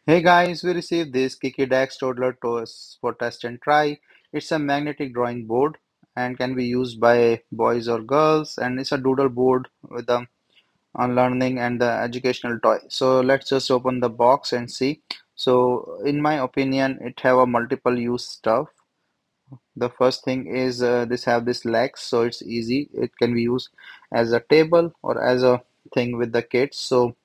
Hey guys, we received this Kikidex Toddler toys for test and try. It's a magnetic drawing board and can be used by boys or girls, and it's a doodle board with the learning and the educational toy. So let's just open the box and see. So in my opinion, it have a multiple use stuff. The first thing is this have this legs, so it's easy. It can be used as a table or as a thing with the kids. So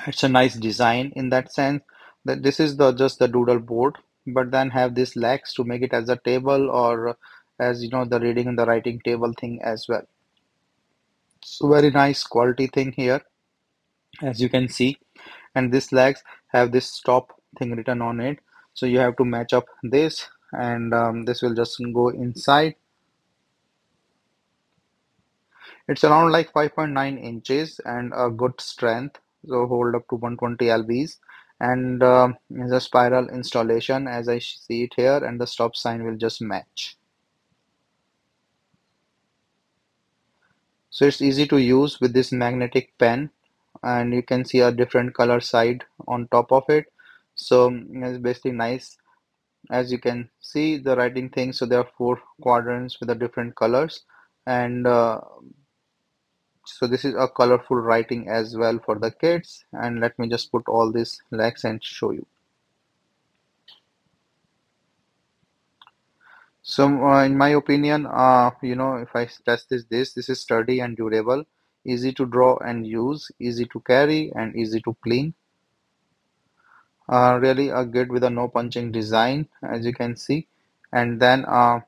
it's a nice design in that sense that this is the just the doodle board, but then have this legs to make it as a table or as you know the reading and the writing table thing as well. So very nice quality thing here as you can see, and this legs have this stop thing written on it. So you have to match up this, and this will just go inside. It's around like 5.9 inches and a good strength, so hold up to 120 lbs. And is a spiral installation as I see it here, and the stop sign will just match. So it's easy to use with this magnetic pen, and you can see a different color side on top of it. So it's basically nice as you can see the writing thing. So there are four quadrants with the different colors, and so this is a colorful writing as well for the kids. And let me just put all these legs and show you. So in my opinion, if I test this is sturdy and durable, easy to draw and use, easy to carry and easy to clean. Really a good with a no punching design as you can see. And then I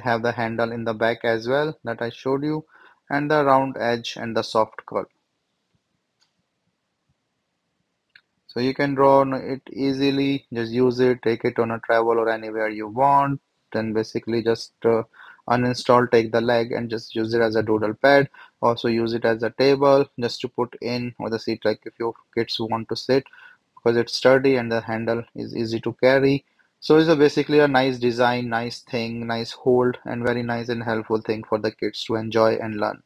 have the handle in the back as well that I showed you, and the round edge and the soft curl. So you can draw on it easily, just use it, take it on a travel or anywhere you want. Then basically just uninstall, take the leg and just use it as a doodle pad. Also use it as a table just to put in or the seat, like if your kids want to sit, because it's sturdy and the handle is easy to carry. So it's a basically a nice design, nice thing, nice hold, and very nice and helpful thing for the kids to enjoy and learn.